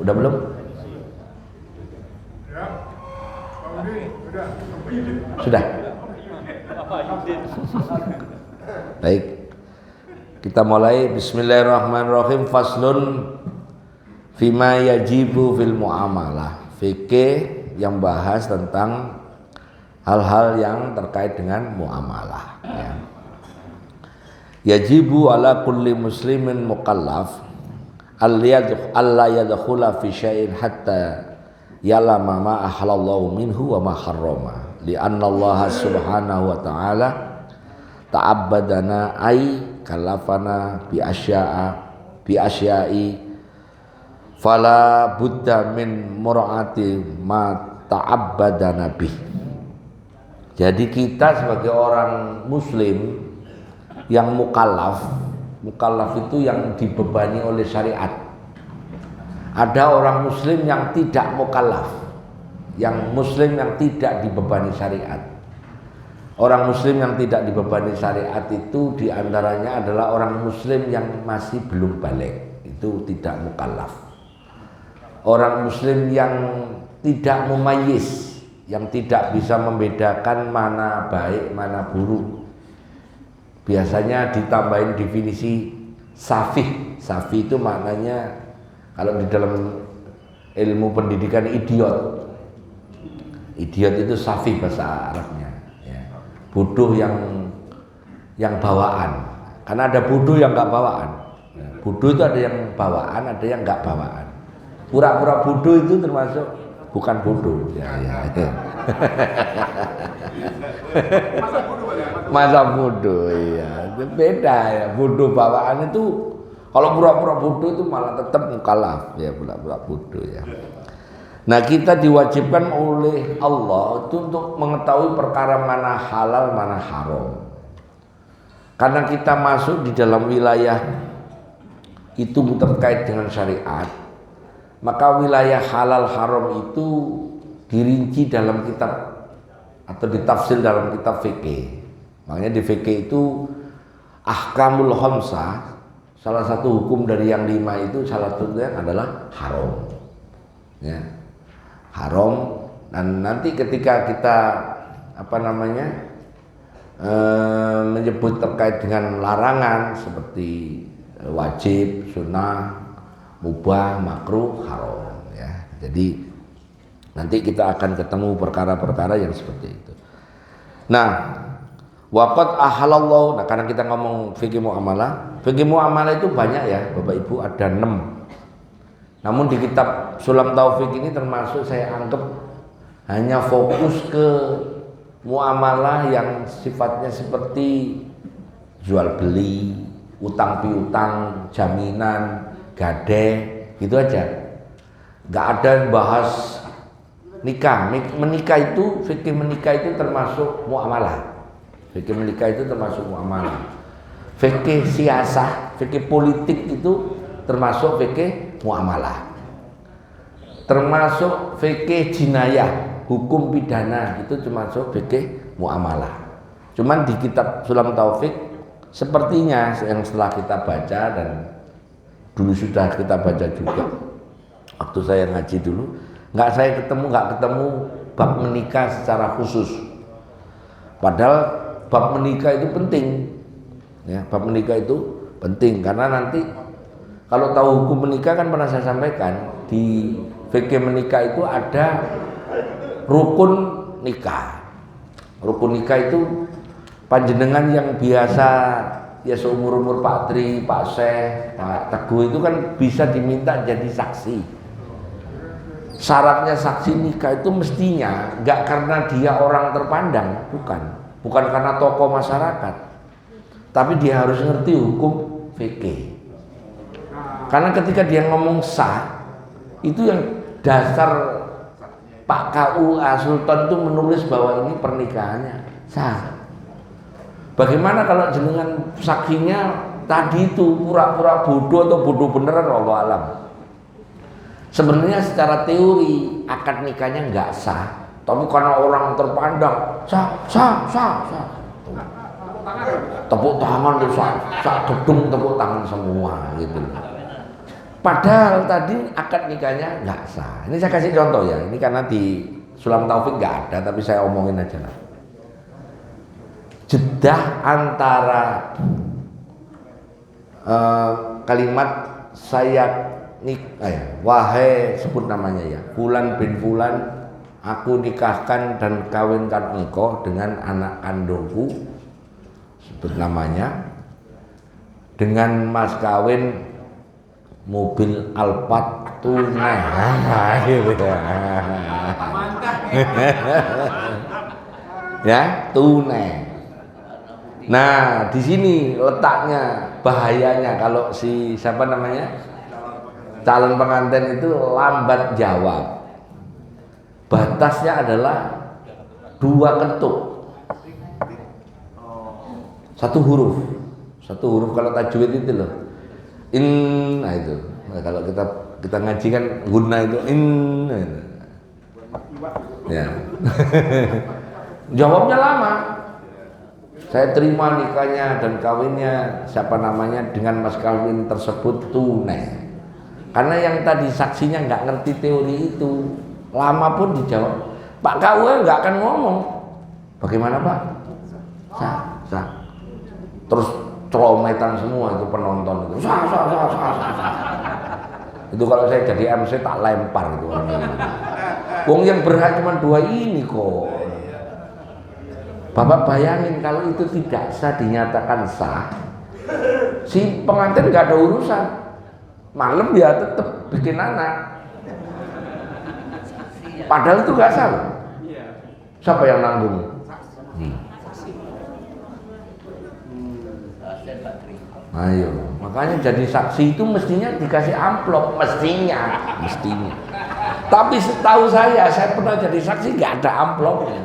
Udah belum? Sudah. Baik. Kita mulai. Bismillahirrahmanirrahim. Faslun fima yajibu fil muamalah. Fikih yang bahas tentang hal-hal yang terkait dengan muamalah. Ya. Yajibu ala kulli muslimin mukallaf alla yadkhula fi syai'in hatta ya'lama ma ahallallahu minhu wa ma harrama li'anna Allah subhanahu wa ta'ala ta'abbadana ay kalafana bi asya'i fala budda min mur'ati ma ta'abbadana bih. Jadi kita sebagai orang muslim yang mukallaf itu yang dibebani oleh syariat. Ada orang muslim yang tidak mukallaf, yang muslim yang tidak dibebani syariat. Orang muslim yang tidak dibebani syariat itu diantaranya adalah orang muslim yang masih belum balik, itu tidak mukallaf. Orang muslim yang tidak mumayyiz, yang tidak bisa membedakan mana baik mana buruk. Biasanya ditambahin definisi safih. Safih itu maknanya kalau di dalam ilmu pendidikan idiot. Idiot itu safih bahasa Arabnya. Ya. Bodoh yang bawaan. Karena ada bodoh yang nggak bawaan. Bodoh itu ada yang bawaan, ada yang nggak bawaan. Pura-pura bodoh itu termasuk bukan bodoh. Masa bodoh, iya, beda ya. Bodoh bawaan itu, kalau pura-pura bodoh itu malah tetap mukallaf ya, pura-pura bodoh ya. Nah, kita diwajibkan oleh Allah itu untuk mengetahui perkara mana halal mana haram. Karena kita masuk di dalam wilayah itu terkait dengan syariat, maka wilayah halal haram itu dirinci dalam kitab atau ditafsir dalam kitab fikih. Makanya di fikih itu ahkamul khamsah, salah satu hukum dari yang 5 itu salah satunya adalah haram. Ya. Haram, dan nanti ketika kita menyebut terkait dengan larangan seperti wajib, sunnah, mubah, makruh, haram ya. Jadi nanti kita akan ketemu perkara-perkara yang seperti itu. Nah, waqad ahalallahu. Nah, karena kita ngomong fikih muamalah itu banyak ya, Bapak Ibu, ada 6. Namun di kitab Sulam Taufik ini termasuk saya anggap hanya fokus ke muamalah yang sifatnya seperti jual beli, utang piutang, jaminan, gadai, gitu aja. Gak ada yang bahas nikah. Menikah itu, fikih menikah itu termasuk muamalah. Fikih menikah itu termasuk muamalah. Fikih siasah, fikih politik itu termasuk fikih muamalah. Termasuk fikih jinayah, hukum pidana itu termasuk fikih muamalah. Cuman di kitab Sulam Taufik sepertinya yang setelah kita baca dan dulu sudah kita baca juga waktu saya ngaji dulu, nggak ketemu bab menikah secara khusus. Padahal bab menikah itu penting ya, bab menikah itu penting karena nanti kalau tahu hukum menikah kan pernah saya sampaikan di fikih menikah itu ada rukun nikah. Rukun nikah itu panjenengan yang biasa ya seumur-umur Pak Tri, Pak Syekh, Pak Teguh itu kan bisa diminta jadi saksi. Syaratnya saksi nikah itu mestinya nggak karena dia orang terpandang, bukan karena tokoh masyarakat, tapi dia harus ngerti hukum fikih. Karena ketika dia ngomong sah, itu yang dasar Pak KUA Sultan itu menulis bahwa ini pernikahannya sah. Bagaimana kalau jenengan saksinya tadi itu pura-pura bodoh atau bodoh beneran, Allah alam. Sebenarnya secara teori akad nikahnya nggak sah, tapi karena orang terpandang sah. Tepuk tangan tuh sah, dedung tepuk tangan semua gitu. Padahal tadi akad nikahnya nggak sah. Ini saya kasih contoh ya. Ini karena di Sulam Taufik nggak ada, tapi saya omongin aja lah. Jedah antara kalimat saya wahai sebut namanya ya, Fulan bin Fulan, aku nikahkan dan kawinkan engkau dengan anak kandungku, sebut namanya, dengan mas kawin mobil Alphard tunai. Ya, tunai. Nah, di sini letaknya bahayanya kalau si siapa namanya calon pengantin itu lambat jawab. Batasnya adalah 2 ketuk, 1 huruf, 1 huruf kalau tajwid itu loh. Nah itu. Nah, kalau kita ngaji kan guna itu nah itu. Ya. Jawabnya lama. Saya terima nikahnya dan kawinnya siapa namanya dengan mas kawin tersebut tunai. Karena yang tadi saksinya nggak ngerti teori itu, lama pun dijawab. Pak KUA nggak akan ngomong. Bagaimana Pak? Sah. Terus celometan semua itu penonton itu. Sah. Itu kalau saya jadi MC tak lempar itu orang ini. Wong yang berhak cuma 2 ini kok. Bapak bayangin kalau itu tidak sah dinyatakan sah, si pengantin nggak ada urusan, malam dia tetap bikin anak. Padahal itu nggak sah. Siapa yang nanggung? Ayo, makanya jadi saksi itu mestinya dikasih amplop, mestinya. Tapi setahu saya pernah jadi saksi nggak ada amplopnya.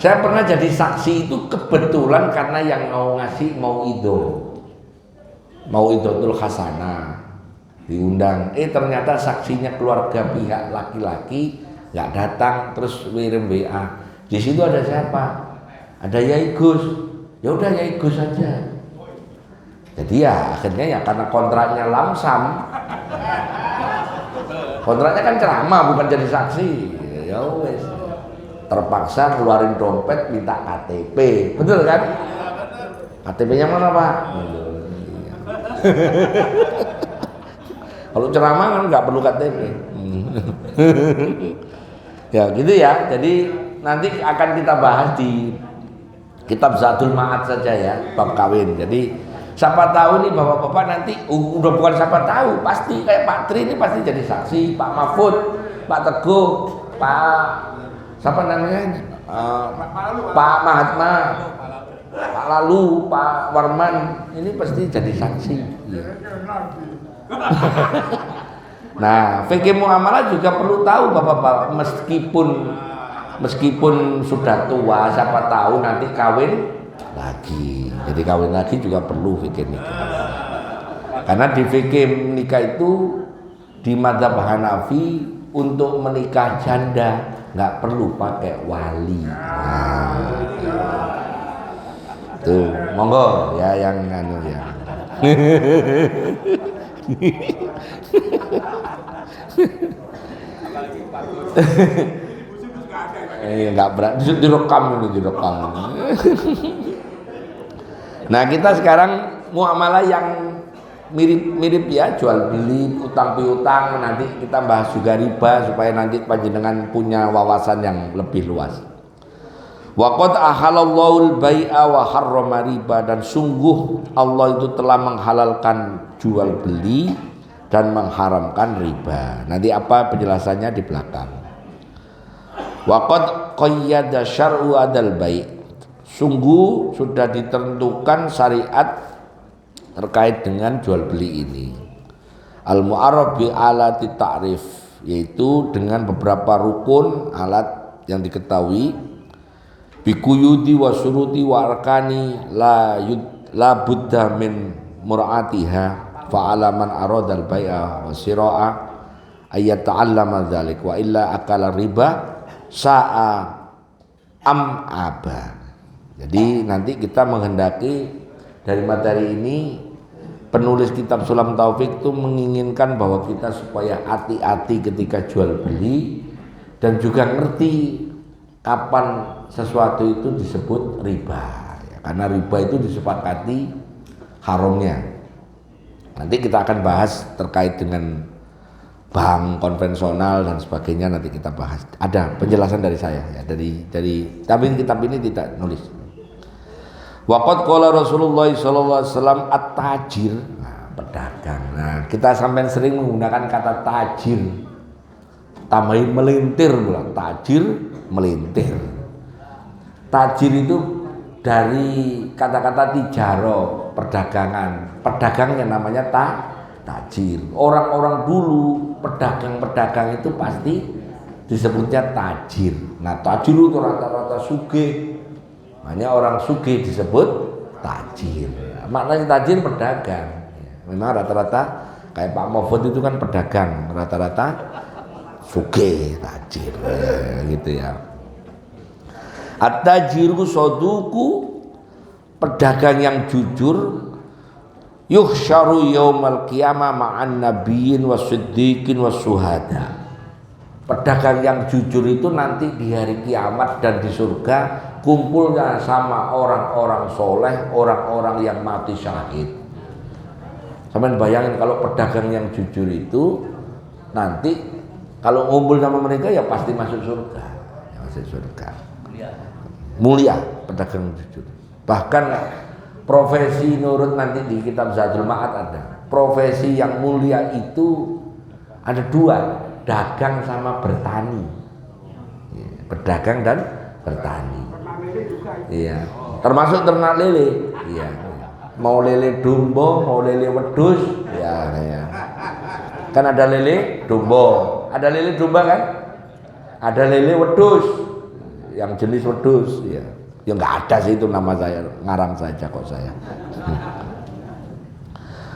Saya pernah jadi saksi itu kebetulan karena yang mau ngasih mau idotul hasanah diundang. Ternyata saksinya keluarga pihak laki-laki nggak datang, terus ngirim WA. Di situ ada siapa? Ada Yai Gus. Ya udah Yai Gus saja. Jadi ya akhirnya ya karena kontraknya lamsam. Kontraknya kan ceramah bukan jadi saksi. Ya wes. Terpaksa keluarin dompet minta KTP. Betul kan? KTP-nya mana, Pak? Kalau ceramah kan nggak perlu KTP. Ya gitu ya. Jadi nanti akan kita bahas di kitab Zadul Ma'ad saja ya, bab kawin. Jadi siapa tahu nih bapak-bapak nanti udah bukan siapa tahu, pasti kayak Pak Tri ini pasti jadi saksi, Pak Mahfud, Pak Teguh, Pak siapa namanya, Pak Mahatma, Pak Lalu, Pak Warman, ini pasti jadi saksi. Ya. Nah, fikih muamalah juga perlu tahu bapak-bapak, meskipun sudah tua, siapa tahu nanti kawin lagi. Jadi kawin lagi juga perlu fikih nikah. Karena di fikih nikah itu di madzhab Hanafi untuk menikah janda nggak perlu pakai wali. Nah, tuh, monggo ya yang anu ya. Nggak berat, direkam. Nah kita sekarang muamalah yang mirip ya, jual beli, utang piutang. Nanti kita bahas juga riba supaya nanti panjenengan punya wawasan yang lebih luas. Wa qad ahalallahu al-bai'a wa harrama riba, dan sungguh Allah itu telah menghalalkan jual beli dan mengharamkan riba. Nanti apa penjelasannya di belakang. Wa qad qayyada syar'u adal bai', sungguh sudah ditentukan syariat terkait dengan jual beli ini. Al-mu'arraf bi alati ta'rif, yaitu dengan beberapa rukun alat yang diketahui, bikuyudi wa syuruti wa arkani la budda min mur'atiha fa'ala man aradal bai'a wa sira'a ayat ta'allama dzalik wa illa akala riba sa'a am aba. Jadi nanti kita menghendaki dari materi ini, penulis kitab Sulam Taufik itu menginginkan bahwa kita supaya hati-hati ketika jual beli dan juga ngerti kapan sesuatu itu disebut riba ya, karena riba itu disepakati haramnya. Nanti kita akan bahas terkait dengan bank konvensional dan sebagainya, nanti kita bahas. Ada penjelasan dari saya ya, dari tapi kitab ini tidak nulis. Waqad qala Rasulullah sallallahu alaihi wasallam at-tajir, nah, pedagang. Nah, kita sampai sering menggunakan kata tajir. Tambahin melintir pula, tajir melintir. Tajir itu dari kata-kata tijaro, perdagangan. Pedagangnya namanya tajir. Orang-orang dulu pedagang-pedagang itu pasti disebutnya tajir. Nah, tajir itu rata-rata sugih. Makanya orang sugih disebut tajir. Maknanya tajir pedagang. Memang rata-rata kayak Pak Mahfud itu kan pedagang, rata-rata sugih, tajir, gitu ya. At-tajiru soduku, pedagang yang jujur. Yuhsyaru yaumal qiyamah ma'an nabiyyin wasiddiqin wasuhada. Pedagang yang jujur itu nanti di hari kiamat dan di surga kumpulnya sama orang-orang soleh, orang-orang yang mati syahid. Sampai bayangin kalau pedagang yang jujur itu nanti kalau ngumpul sama mereka ya pasti masuk surga, ya masuk surga. Mulia pedagang jujur. Bahkan profesi nurut nanti di kitab Zadul Ma'ad ada. Profesi yang mulia itu ada dua, dagang sama bertani. Pedagang dan bertani. Iya. Termasuk ternak lele. Iya. Mau lele domba, mau lele wedhus, ya, ya. Kan ada lele domba, ada lele domba kan? Ada lele wedhus, yang jenis wedhus, ya. Ya nggak ada sih itu nama saya, ngarang saja kok saya.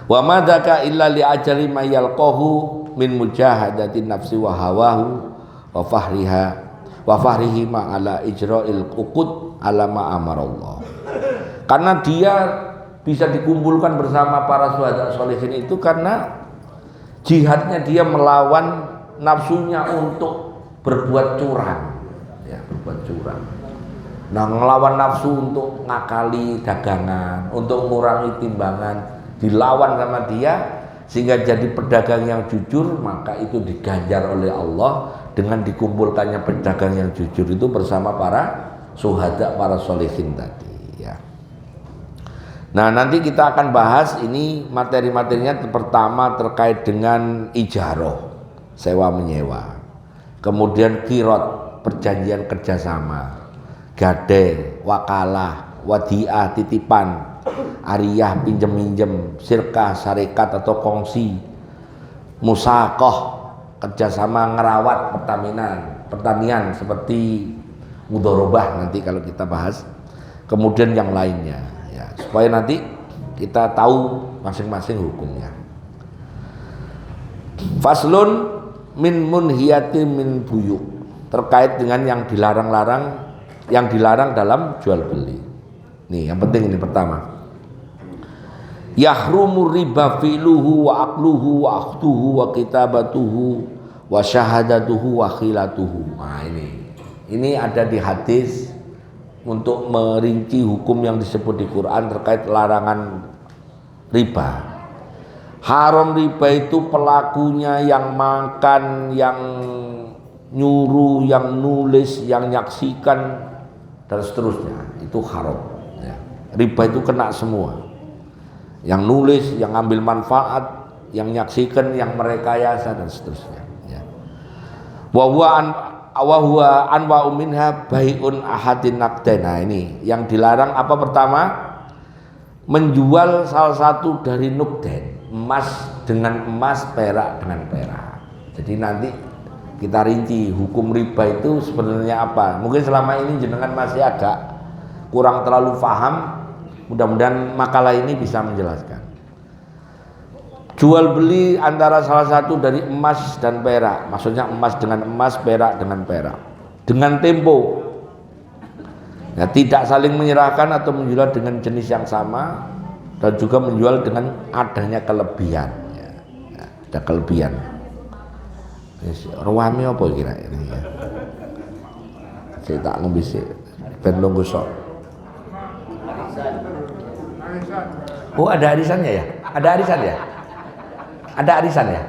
Wa madzaka illa li ajali mayalqahu min mujahadati nafsi wa hawahu wa fahrihi ma ala ijra'il uqud ala ma amarallah. Karena dia bisa dikumpulkan bersama para syuhada sholihin itu karena jihadnya dia melawan nafsunya untuk berbuat curang, ya, berbuat curang. Nah, ngelawan nafsu untuk ngakali dagangan, untuk mengurangi timbangan, dilawan sama dia sehingga jadi pedagang yang jujur, maka itu diganjar oleh Allah dengan dikumpulkannya pedagang yang jujur itu bersama para syuhada, para sholihin tadi. Nah, nanti kita akan bahas ini materi-materinya. Pertama terkait dengan ijaroh, sewa menyewa, kemudian kirot, perjanjian kerjasama, gade, wakalah, wadiah, titipan, ariyah, pinjem-minjem, sirkah, syarikat atau kongsi, musakoh, kerjasama ngerawat pertanian seperti mudorobah nanti kalau kita bahas, kemudian yang lainnya. Supaya nanti kita tahu masing-masing hukumnya. Faslun min munhiyatin min buyuk, terkait dengan yang dilarang dalam jual beli. Nih yang penting ini pertama. Yahrumu riba filuhu wa aqluhu wa akhtuhu wa kitabatuhu wa syahadatuhu wa khilatuhu. Nah ini ada di hadis untuk merinci hukum yang disebut di Quran terkait larangan riba. Haram riba itu pelakunya yang makan, yang nyuruh, yang nulis, yang nyaksikan dan seterusnya, itu haram ya. Riba itu kena semua, yang nulis, yang ambil manfaat, yang nyaksikan, yang merekayasa dan seterusnya ya. Wa huwa anwa'u minha bai'un ahadin naqdain. Nah, ini yang dilarang apa pertama? Menjual salah satu dari nukden, emas dengan emas, perak dengan perak. Jadi nanti kita rinci hukum riba itu sebenarnya apa. Mungkin selama ini jenengan masih agak kurang terlalu paham. Mudah-mudahan makalah ini bisa menjelaskan. Jual beli antara salah satu dari emas dan perak, maksudnya emas dengan emas, perak dengan perak, dengan tempo. Ya, tidak saling menyerahkan atau menjual dengan jenis yang sama dan juga menjual dengan adanya kelebihan. Ya, ada kelebihan. Ruwami apa kira ini ya? Saya tak ngombe sih. Ben lungguh sok. Oh, ada arisannya ya? Ada arisan ya? Ada arisan ya?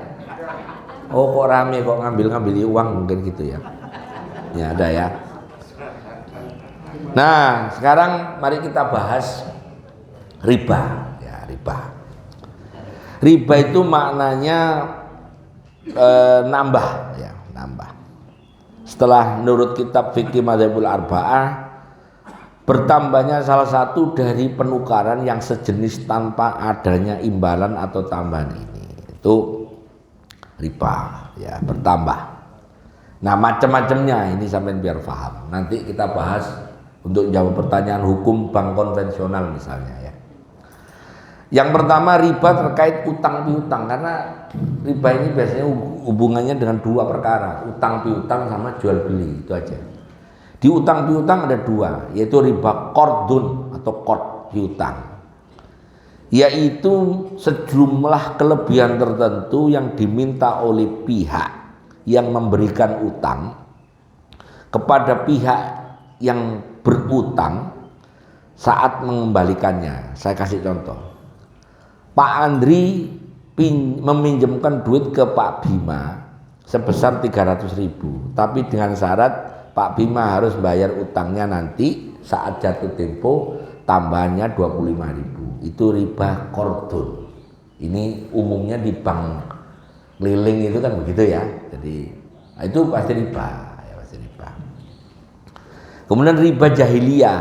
Oh, kok rame kok ngambil uang mungkin gitu ya. Ya, ada ya. Nah, sekarang mari kita bahas riba. Ya, riba. Riba itu maknanya nambah ya, nambah. Setelah menurut kitab fikih Madzhabul Arba'ah, bertambahnya salah satu dari penukaran yang sejenis tanpa adanya imbalan atau tambahan ini, itu riba ya, bertambah. Nah, macam-macamnya ini sampai biar paham. Nanti kita bahas untuk jawab pertanyaan hukum bank konvensional misalnya ya. Yang pertama, riba terkait utang piutang, karena riba ini biasanya hubungannya dengan dua perkara, utang piutang sama jual beli, itu aja. Di utang piutang ada dua, yaitu riba qardun atau qard piutang, yaitu sejumlah kelebihan tertentu yang diminta oleh pihak yang memberikan utang kepada pihak yang berutang saat mengembalikannya. Saya kasih contoh. Pak Andri meminjamkan duit ke Pak Bima sebesar 300.000, tapi dengan syarat Pak Bima harus bayar utangnya nanti saat jatuh tempo tambahannya 25.000. Itu riba qardun. Ini umumnya di bank keliling itu kan begitu ya. Jadi itu pasti riba, ya pasti riba. Kemudian riba jahiliyah,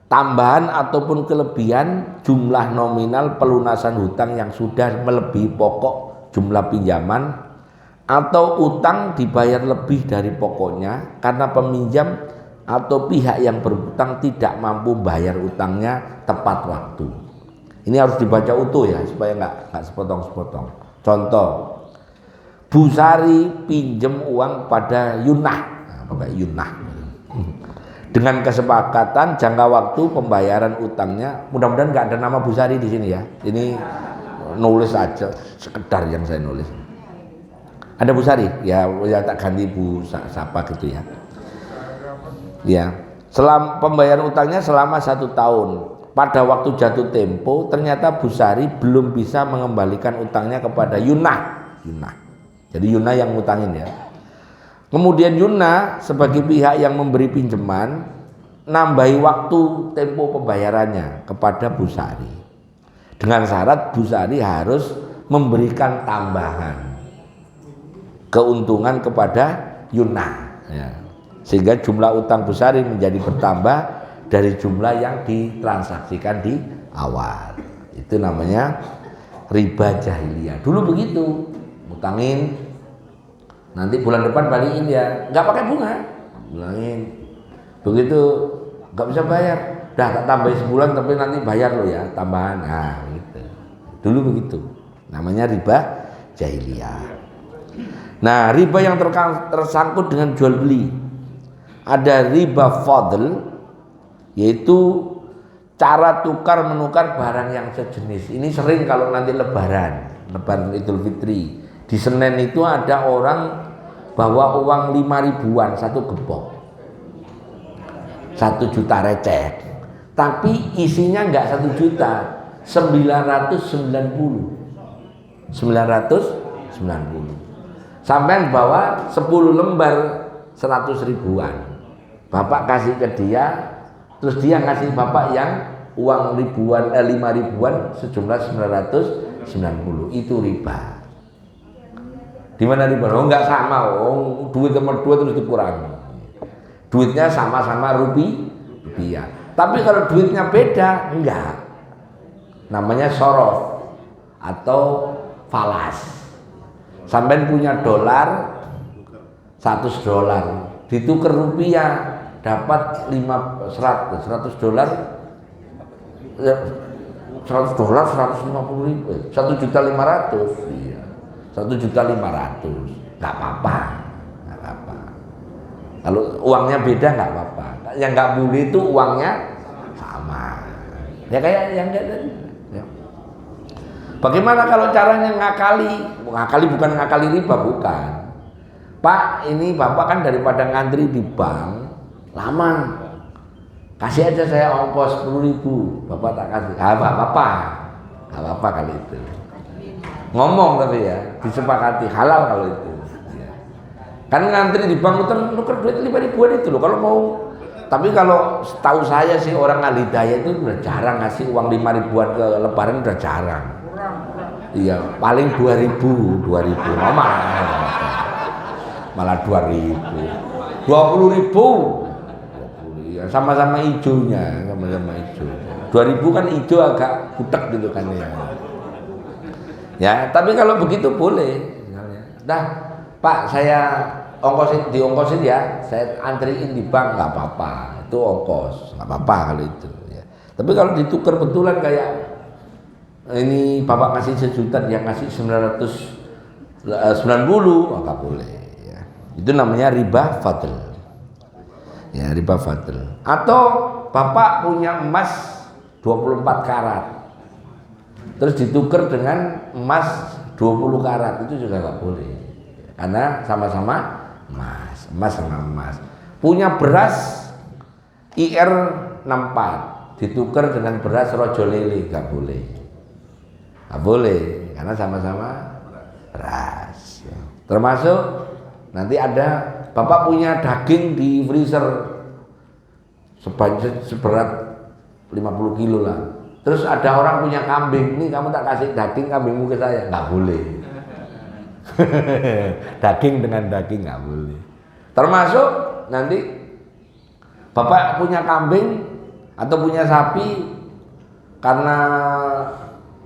tambahan ataupun kelebihan jumlah nominal pelunasan hutang yang sudah melebihi pokok jumlah pinjaman, atau utang dibayar lebih dari pokoknya karena peminjam atau pihak yang berutang tidak mampu bayar utangnya tepat waktu. Ini harus dibaca utuh ya, supaya nggak sepotong-sepotong. Contoh, Bu Sari pinjam uang pada Yunah, pakai Yunah, dengan kesepakatan jangka waktu pembayaran utangnya. Mudah-mudahan nggak ada nama Bu Sari di sini ya. Ini nulis aja sekedar yang saya nulis. Ada Bu Sari? Ya tak ganti Bu siapa gitu ya. Ya, selama pembayaran utangnya selama 1 tahun. Pada waktu jatuh tempo, ternyata Bu Sari belum bisa mengembalikan utangnya kepada Yunah. Jadi Yunah yang ngutangin ya. Kemudian Yunah sebagai pihak yang memberi pinjaman nambahi waktu tempo pembayarannya kepada Bu Sari. Dengan syarat Bu Sari harus memberikan tambahan keuntungan kepada Yunah ya. Sehingga jumlah utang Bu Sari menjadi bertambah dari jumlah yang ditransaksikan di awal. Itu namanya riba jahiliyah. Dulu begitu, utangin nanti bulan depan balikin ya, nggak pakai bunga, bilangin begitu nggak bisa bayar, dah tak tambahin sebulan tapi nanti bayar lo ya tambahan. Nah gitu. Dulu begitu, namanya riba jahiliyah. Nah, riba yang tersangkut dengan jual beli, ada riba fadl, yaitu cara tukar menukar barang yang sejenis. Ini sering kalau nanti lebaran Idul Fitri, di Senen itu ada orang bawa uang 5.000-an satu gembok, 1 juta receh, tapi isinya enggak 1 juta, 990. Sampai bawa 10 lembar 100.000-an. Bapak kasih ke dia, terus dia ngasih bapak yang uang 5.000-an sejumlah 990. Itu riba. Di mana riba? Oh enggak sama, duit nomor 2 terus dikurangi. Duitnya sama-sama rupiah. Tapi kalau duitnya beda, enggak. Namanya sorof atau falas. Sampai punya dolar, 100 dolar, ditukar rupiah, dapat 100 dolar, 100 dolar 150.000, 1.500.000, iya, 1.500.000, nggak apa-apa. Kalau uangnya beda nggak apa-apa. yang nggak boleh itu uangnya sama. Ya kayak yang tadi. Ya. Bagaimana kalau caranya ngakali? Ngakali bukan ngakali riba, bukan. Pak, ini Bapak kan daripada ngantri di bank lama, kasih aja saya ongkos 10.000, Bapak tak kasih. Nggak apa-apa kali itu. Ngomong tapi ya, disepakati halal kalau itu. Ya. Kan ngantri di bank nuker duit 5.000-an itu loh. Kalau mau, tapi kalau setahu saya sih orang alidaya itu udah jarang ngasih uang 5.000-an ke lebaran, udah jarang. Iya, paling 2.000 malah 2.000, 20.000, ya sama-sama hijaunya, sama-sama hijau. 2.000 kan hijau agak butek gitu kan ya. Ya, tapi kalau begitu boleh. Dah, Pak, saya diongkosin ya, saya antriin di bank, nggak apa-apa, itu ongkos, nggak apa-apa kalau itu. Ya. Tapi kalau ditukar betulan kayak ini Bapak ngasih 1 juta, dia ngasih 990, nggak boleh. Itu namanya riba fadl. Ya, riba fadl. Atau Bapak punya emas 24 karat. Terus ditukar dengan emas 20 karat, itu juga nggak boleh. Karena sama-sama emas sama emas. Punya beras IR 64 ditukar dengan beras rojo lele, nggak boleh. Nggak boleh karena sama-sama beras. Ya. Termasuk nanti ada Bapak punya daging di freezer seberat 50 kilo lah. Terus ada orang punya kambing, nih kamu tak kasih daging kambingmu ke saya, nggak boleh. Daging dengan daging nggak boleh. Termasuk nanti Bapak punya kambing atau punya sapi, karena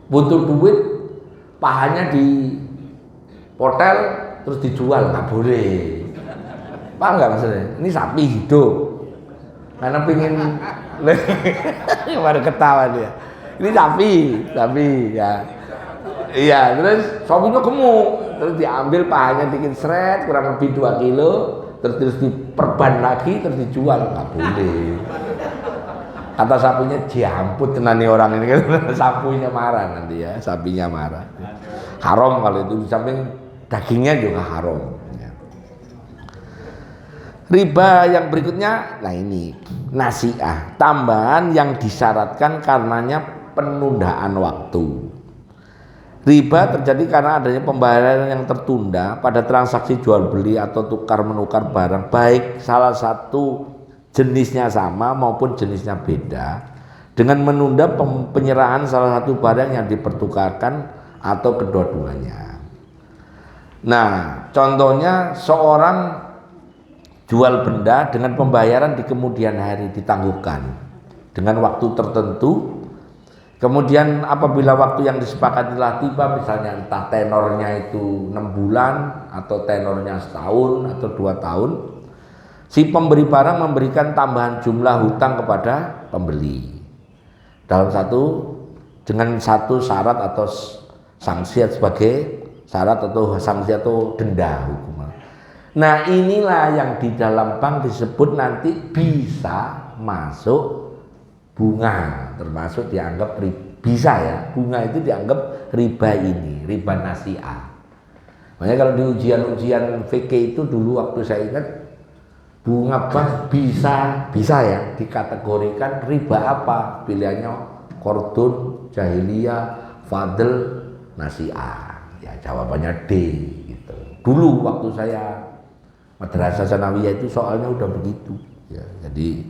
butuh duit, pahanya di potel terus dijual, nggak boleh. Paham nggak maksudnya? Ini sapi hidup, karena pingin baru ketawa dia. Ini sapi ya. Iya, terus sapinya gemuk, terus diambil pahanya dikit seret, kurang lebih 2 kilo, terus diperban lagi, terus dijual, nggak boleh. Kata sapinya, jamput tenani orang ini kan. Sapinya marah nanti ya, sapinya marah. Haram kalau itu, di samping dagingnya juga haram. Riba yang berikutnya, nah ini nasi'ah, tambahan yang disyaratkan karenanya penundaan waktu. Riba terjadi karena adanya pembayaran yang tertunda pada transaksi jual beli atau tukar menukar barang, baik salah satu jenisnya sama maupun jenisnya beda, dengan menunda penyerahan salah satu barang yang dipertukarkan atau kedua-duanya. Nah, contohnya seorang jual benda dengan pembayaran di kemudian hari ditangguhkan dengan waktu tertentu. Kemudian apabila waktu yang disepakati telah tiba, misalnya entah tenornya itu 6 bulan atau tenornya setahun atau 2 tahun, si pemberi barang memberikan tambahan jumlah hutang kepada pembeli dengan satu syarat atau sanksi sebagai syarat atau sanksi atau denda hukuman. Nah, inilah yang di dalam bank disebut nanti bisa masuk bunga, termasuk dianggap bisa ya, bunga itu dianggap riba ini, riba nasi'ah. Makanya kalau di ujian-ujian fikih itu dulu waktu saya ingat, bunga bank bisa ya dikategorikan riba apa? Pilihannya qardun, jahiliyah, fadl, nasi'ah. Ya jawabannya D gitu. Dulu waktu saya madrasah sanawiyah itu soalnya udah begitu ya, jadi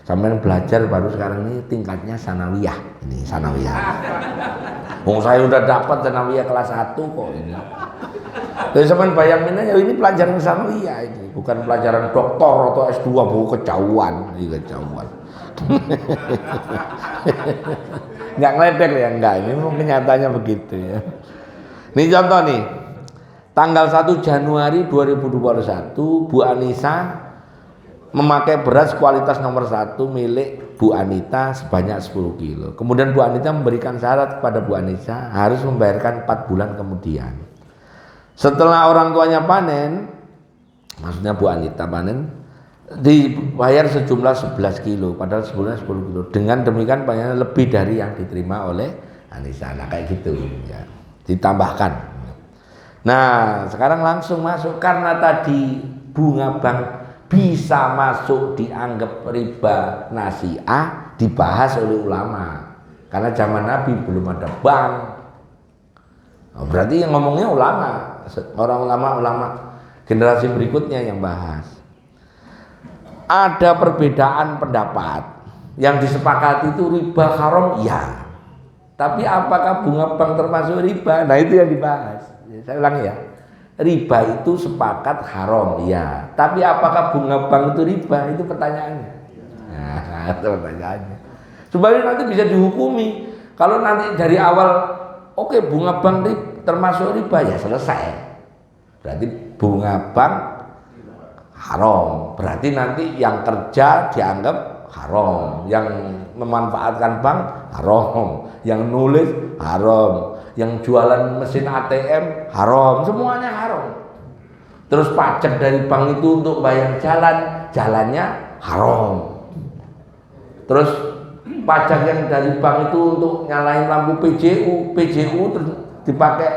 sampai belajar baru sekarang ini tingkatnya sanawiyah. Ini sanawiyah. Saya udah dapat sanawiyah kelas 1 kok ini. Jadi sampean bayangin aja, ini pelajaran sanawiyah ini, bukan pelajaran doktor atau S2, buku kejauhan, ini kejauhan. Nggak ngeledek ya, enggak, ini memang kenyataannya begitu ya. Ini contoh nih. Tanggal 1 Januari 2021 Bu Anissa memakai beras kualitas nomor 1 milik Bu Anita sebanyak 10 kilo. Kemudian Bu Anita memberikan syarat kepada Bu Anissa harus membayarkan 4 bulan kemudian. Setelah orang tuanya panen, maksudnya Bu Anita panen, dibayar sejumlah 11 kilo padahal sebulan 10 kilo. Dengan demikian banyak lebih dari yang diterima oleh Anissa. Nah kayak gitu ya, ditambahkan. Nah sekarang langsung masuk, karena tadi bunga bank bisa masuk dianggap riba nasi'ah, dibahas oleh ulama. Karena zaman Nabi belum ada bank. Nah, berarti yang ngomongnya ulama, orang ulama generasi berikutnya yang bahas. Ada perbedaan pendapat. Yang disepakati itu riba haram, ya. Tapi apakah bunga bank termasuk riba? Nah itu yang dibahas. Saya ulangi ya. Riba itu sepakat haram, ya. Tapi apakah bunga bank itu riba? Itu pertanyaannya. Nah, itu pertanyaannya. Supaya nanti bisa dihukumi. Kalau nanti dari awal, oke, bunga bank termasuk riba, ya selesai. Berarti bunga bank haram. Berarti nanti yang kerja dianggap haram, yang memanfaatkan bank haram, yang nulis haram, yang jualan mesin ATM haram, semuanya haram. Terus pajak dari bank itu untuk bayar jalannya haram. Terus pajak yang dari bank itu untuk nyalain lampu PJU terus dipakai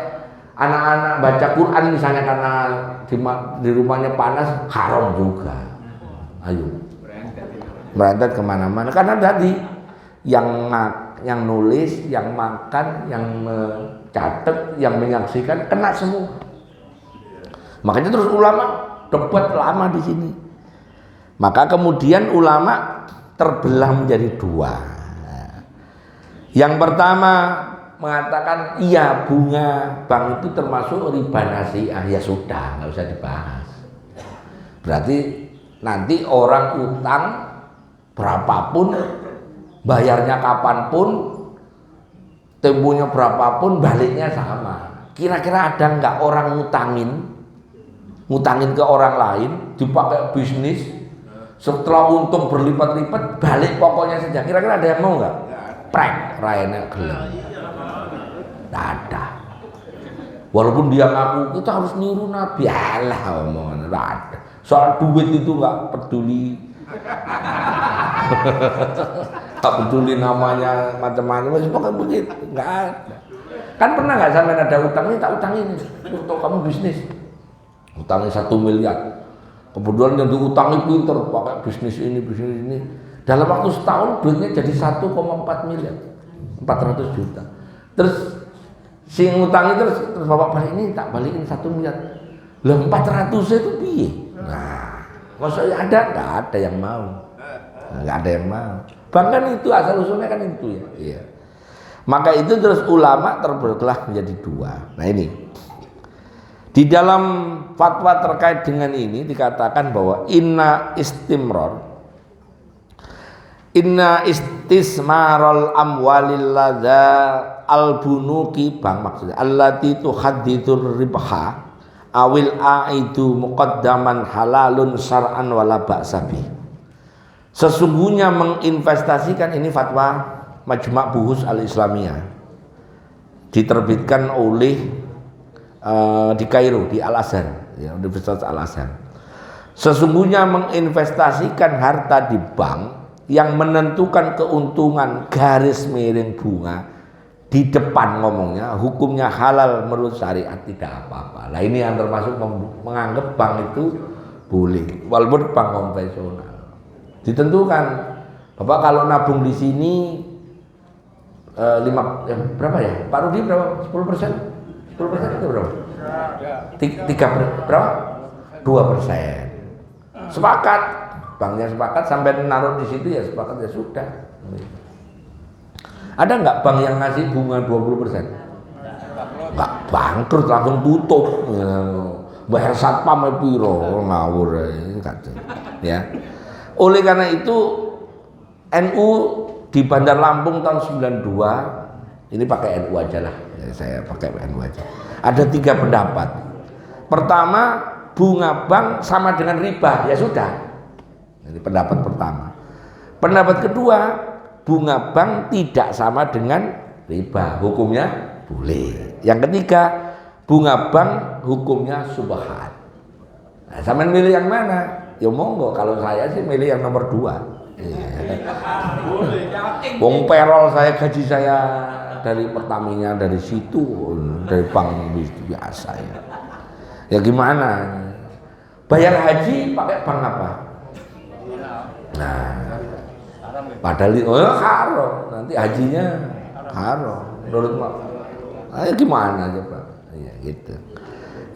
anak-anak baca Quran misalnya karena di rumahnya panas, haram juga. Ayo, berantet kemana-mana. Karena tadi yang nulis, yang makan, yang mencatat, yang menyaksikan kena semua. Makanya terus ulama debat lama di sini. Maka kemudian ulama terbelah menjadi dua. Yang pertama mengatakan iya bunga bank itu termasuk riba nasi'ah, ya sudah nggak usah dibahas. Berarti nanti orang utang berapapun, bayarnya kapanpun, temponya berapapun, baliknya sama. Kira-kira ada nggak orang ngutangin ke orang lain, dipakai bisnis, setelah untung berlipat-lipat, balik pokoknya saja. Kira-kira ada yang mau nggak? Prek, raine gelem. Tak ada. Walaupun dia ngaku kita harus niru Nabi, alah omongan tak ada. Soal duit itu nggak peduli, nggak peduli namanya macam-macam, masih pokoknya begitu, nggak ada. Kan pernah nggak sampai ada utang ini, tak utangin untuk kamu bisnis, utangnya 1 miliar. Kemudian yang diutangi pinter, pakai bisnis ini. Dalam waktu setahun duitnya jadi 1,4 miliar, 400 juta. Terus si ngutang itu terus bapak balik ini, tak balikin 1 miliar. Lah 400 itu piye? Nah, maksudnya nggak ada yang mau. Nggak ada yang mau. Bahkan itu asal usulnya kan itu ya. Iya. Maka itu terus ulama terbelah menjadi dua. Nah ini di dalam fatwa terkait dengan ini dikatakan bahwa inna istismarul amwalil ladza al-bunuki bank maksudnya allati tuhaddithur ribha awil aidu muqaddaman halalun syar'an wala ba'sabi. Sesungguhnya menginvestasikan, ini fatwa Majma' Buhus Al-Islamiyah diterbitkan oleh di Kairo, di Al-Azhar, ya, Universitas Al-Azhar. Sesungguhnya menginvestasikan harta di bank yang menentukan keuntungan garis miring bunga di depan ngomongnya hukumnya halal menurut syariat, tidak apa-apa. Nah ini yang termasuk menganggap bank itu boleh walaupun bank konvensional. Ditentukan Bapak kalau nabung di sini berapa ya? Pak Rudi berapa? 10%? 10% itu berapa? 3 berapa? 2%. Sepakat, banknya sepakat sampai naruh di situ ya sepakat, ya sudah. Ada nggak bank yang ngasih bunga 20%? Nggak, bangkrut langsung tutup. Bayar satpam piro ngawur ya. Oleh karena itu NU di Bandar Lampung tahun 92, ini pakai NU aja lah, ya, saya pakai NU aja. Ada 3 pendapat. Pertama, bunga bank sama dengan riba, ya sudah. Ini pendapat pertama. Pendapat kedua, bunga bank tidak sama dengan riba, hukumnya boleh. Yang ketiga, bunga bank hukumnya subhat. Nah, sampean milih yang mana? ya monggo. Kalau saya sih milih yang nomor 2. Wong perol saya, gaji saya dari Pertamina, dari situ, dari bank biasa ya. Ya gimana? Bayar haji pakai bank apa? Nah, padahal haram, nanti hajinya haram. Menurut gimana aja Pak? Ya gitu.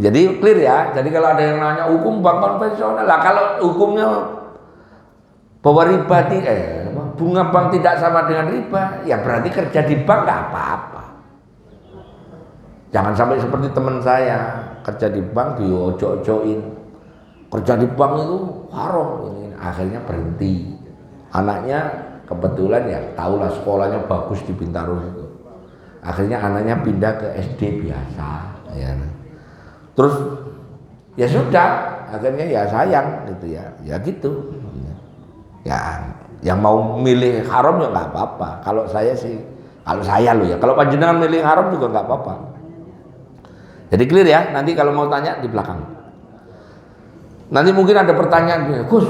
Jadi clear ya. Jadi kalau ada yang nanya hukum bank konvensional, lah kalau hukumnya bahwa riba bunga bank tidak sama dengan riba, ya berarti kerja di bank nggak apa-apa. Jangan sampai seperti teman saya kerja di bank diojo-ojoin, kerja di bank itu haram, ini akhirnya berhenti. Anaknya kebetulan ya tahulah sekolahnya bagus di Bintaro itu, akhirnya anaknya pindah ke SD biasa ya. Terus ya sudah, akhirnya ya sayang gitu ya gitu ya. Yang mau milih haram ya nggak apa-apa. Kalau saya loh ya, kalau panjenengan milih haram juga nggak apa-apa. Jadi clear ya. Nanti kalau mau tanya di belakang. Nanti mungkin ada pertanyaan, Gus,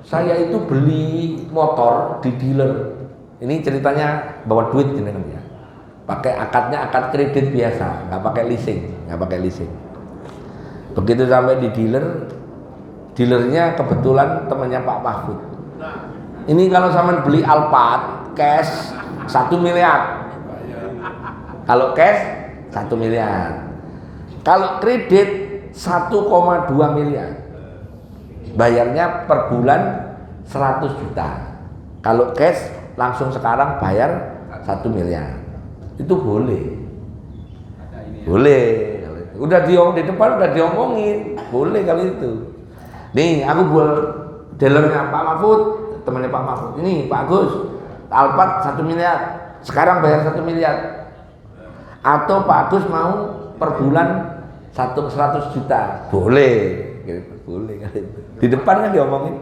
saya itu beli motor di dealer. Ini ceritanya bawa duit jenengan ya. Pakai akadnya akad kredit biasa, nggak pakai leasing. Begitu sampai di dealernya kebetulan temannya Pak Mahfud. Ini kalau sama beli Alphard cash 1 miliar. Kalau cash 1 miliar. Kalau kredit 1,2 miliar. Bayarnya per bulan 100 juta. Kalau cash langsung sekarang bayar 1 miliar. Itu boleh. Boleh. Udah di depan udah diomongin. Boleh kali itu. Nih, aku buat dealernya Pak Mahfud, temannya Pak Mahfud. Ini Pak Agus, Alphard 1 miliar. Sekarang bayar 1 miliar. Atau Pak Agus mau per bulan 100 juta. Boleh. Gitu. Boleh kali itu. Di depan kan diomongin.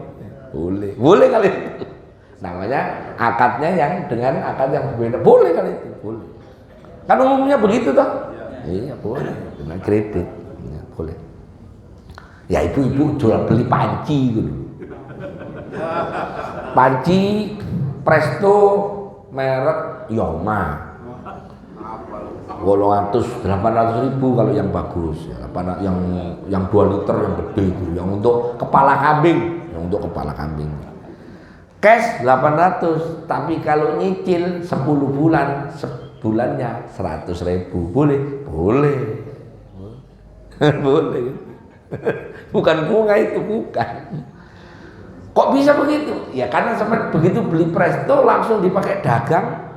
Boleh kali itu. Namanya akadnya yang dengan akad yang berbeda. Boleh kali itu. Boleh. Kan umumnya begitu toh? Iya, boleh. Dengan kredit. Ya, boleh. Ya ibu-ibu jual beli panci gitu. Panci Presto merek Yoma. 800 ribu kalau yang bagus ya. Yang 2 liter yang gede itu, yang untuk kepala kambing. Cash 800, tapi kalau nyicil 10 bulan, sebulannya 100 ribu. Boleh. Boleh. Bukan bunga itu, bukan. Kok bisa begitu? Ya karena sampai begitu beli Presto langsung dipakai dagang.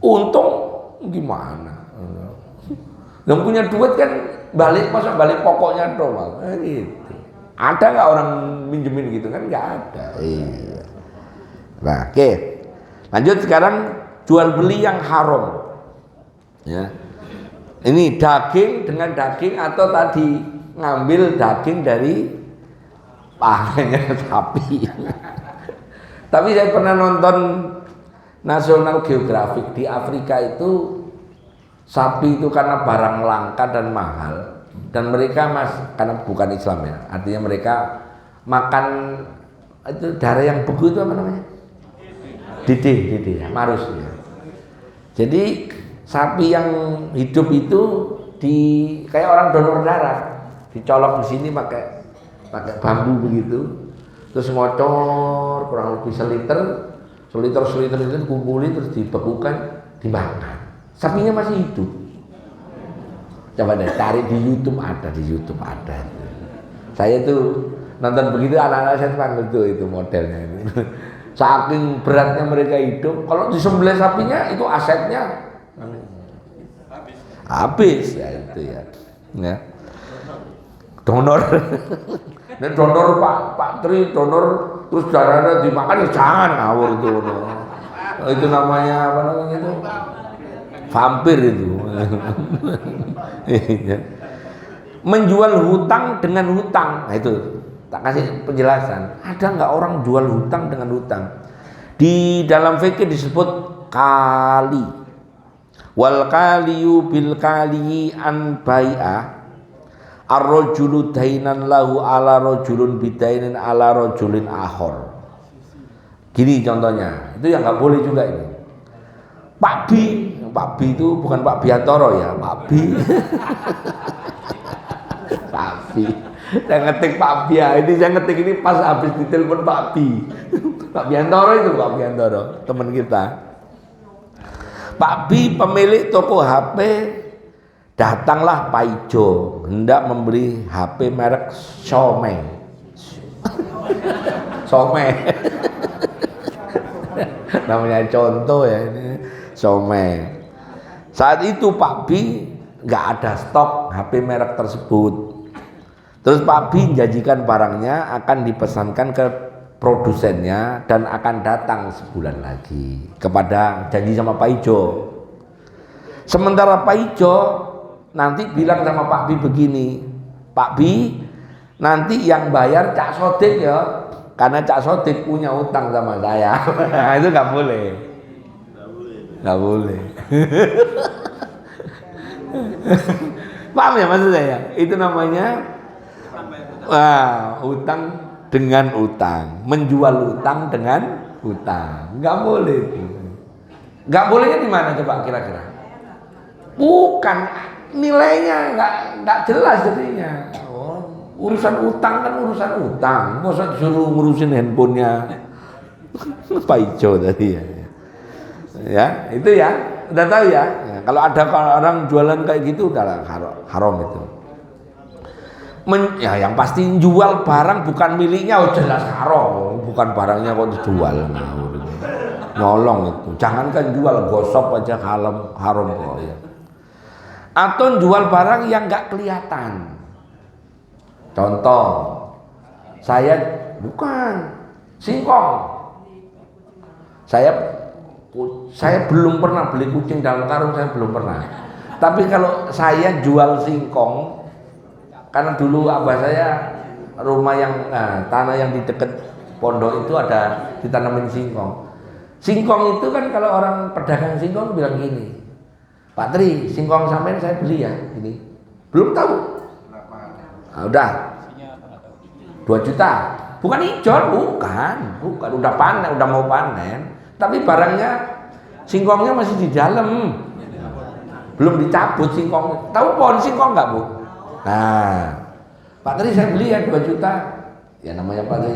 Untung gimana? Yang punya duit kan balik pokoknya doang. Gitu. Ada nggak orang minjemin gitu kan? Nggak ada. Iya. Nah, oke. Lanjut sekarang jual beli yang haram. Ya. Ini daging dengan daging atau tadi ngambil daging dari pahanya sapi. Tapi saya pernah nonton National Geographic, di Afrika itu sapi itu karena barang langka dan mahal, dan mereka karena bukan Islam ya, artinya mereka makan itu darah yang beku itu apa namanya? Didi ya, marus ya. Jadi sapi yang hidup itu kayak orang donor darah, dicolok di sini pakai bambu begitu, terus ngocor kurang lebih seliter itu dikumpulin, terus dibekukan, dimakan. Sapinya masih hidup. Coba deh cari di YouTube ada. Saya tuh nonton begitu, anak-anak saya panggil tuh itu modelnya itu. Saking beratnya mereka hidup, kalau disembelih sapinya itu asetnya habis ya itu ya. Ya. Donor. Dan donor Pak Tri donor terus darahnya dimakan, ya jangan ngawur itu. Itu namanya apa namanya itu? Vampir itu. Menjual hutang dengan hutang. Nah itu tak kasih penjelasan. Ada nggak orang jual hutang dengan hutang? Di dalam fikih disebut kali. Wal kaliyu bil kaliyi an bai'ah ar-rajulu dainan lahu ala rajulun bidainin ala rajulin akhor. Gini contohnya, itu yang nggak boleh juga ini. Pak Bi itu bukan Pak Biantoro ya, Pak Bi. Pak Bi. Saya ngetik Pak Bi ya, ini saya ngetik ini pas habis ditelepon Pak Bi. Pak Biantoro itu Pak Biantoro, teman kita. Pak Bi pemilik toko HP, datanglah Pak Ijo hendak membeli HP merek Xiaomi. Xiaomi. Namanya contoh ya ini Xiaomi. Saat itu Pak Bi nggak ada stok HP merek tersebut. Terus Pak Bi janjikan barangnya akan dipesankan ke produsennya dan akan datang sebulan lagi kepada janji sama Pak Ijo. Sementara Pak Ijo nanti bilang sama Pak Bi begini, Pak Bi nanti yang bayar Cak Sodik ya, karena Cak Sodik punya utang sama saya. Itu nggak boleh. Nggak boleh. Paham ya maksud saya? Itu namanya utang dengan utang, menjual utang dengan utang. Nggak boleh. Nggak bolehnya di mana coba kira-kira? Bukan nilainya nggak jelas jadinya. Urusan utang kan urusan utang. Masa disuruh ngurusin handphonenya Pak Ijo tadi ya. Ya itu ya, udah tahu ya. Kalau ada orang jualan kayak gitu udah haram itu. Ya yang pasti jual barang bukan miliknya jelas haram. Bukan barangnya kok dijual. Nyolong itu. Jangankan jual, gosok aja haram kok ya. Atau jual barang yang nggak kelihatan. Contoh, saya bukan singkong. Saya belum pernah beli kucing dalam karung, saya belum pernah. Tapi kalau saya jual singkong, karena dulu abah saya rumah yang tanah yang di dekat pondok itu ada ditanamin singkong. Singkong itu kan kalau orang pedagang singkong bilang gini, Pak Tri, singkong sampean saya beli ya, ini belum tahu. Nah, udah 2 juta, bukan ijon, bukan, udah panen, udah mau panen, tapi barangnya singkongnya masih di dalam, belum dicabut singkong. Tahu pohon singkong nggak Bu? Nah, Pak Tri saya beli ya 2 juta, ya namanya Pak Tri,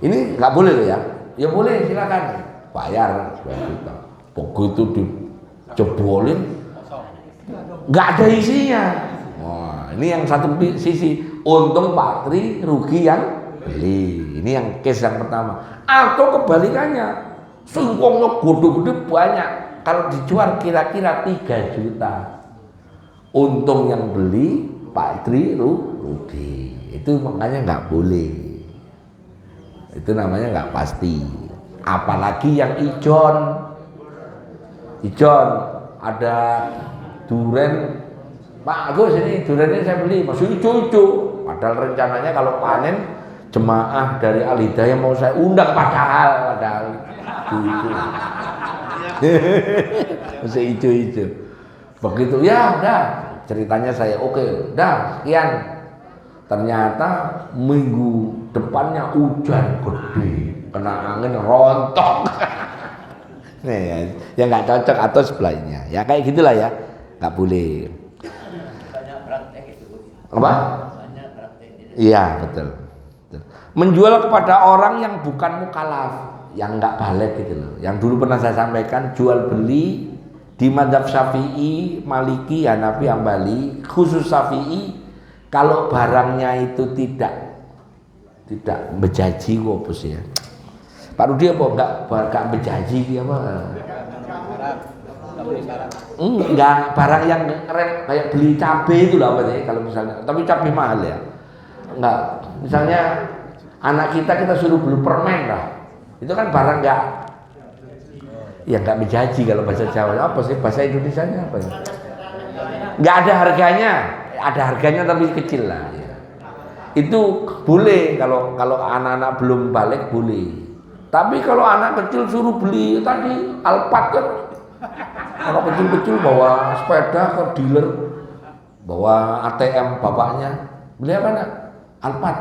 ini nggak boleh loh ya? Ya boleh, silakan bayar 2 juta. Begitu dijebolin, nggak ada isinya. Wah, ini yang satu sisi untung Pak Tri, rugi yang beli. Ini yang case yang pertama. Atau kebalikannya, singkongnya gede-gede banyak, kalau dijual kira-kira 3 juta, untung yang beli Pak Tri rugi. Itu makanya nggak boleh. Itu namanya nggak pasti. Apalagi yang ijon ada duren, Pak Agus ini durennya saya beli masih hijau-hijau. Padahal rencananya kalau panen jemaah dari Al Hidayah mau saya undang, padahal hijau. Masih hijau-hijau. Begitu ya udah ceritanya saya oke, udah sekian. Ternyata minggu depannya hujan gede, kena angin rontok. Nih ya nggak cocok atau sebelahnya. Ya kayak gitulah ya, nggak boleh. Apa? Iya betul. Menjual kepada orang yang bukan mukallaf, yang nggak balik gitu loh. Yang dulu pernah saya sampaikan, jual beli di mazhab Syafi'i, Maliki, Hanafi, Hambali, khusus Syafi'i, kalau barangnya itu tidak bejaji kok bos ya. Pak Rudi apa enggak bejaji dia apa? Enggak, barang yang keren kayak beli cabai itu lah apa sih kalau misalnya, tapi cabai mahal ya. Enggak, misalnya anak kita suruh beli permen lah. Itu kan barang enggak bejaji kalau bahasa Jawa. Apa sih bahasa Indonesianya apa ya? Enggak ada harganya tapi kecil lah ya. Itu boleh kalau anak-anak belum balik boleh. Tapi kalau anak kecil suruh beli tadi Alphard kan, anak kecil bawa sepeda ke dealer, bawa ATM bapaknya, Beli apa nak? Alphard.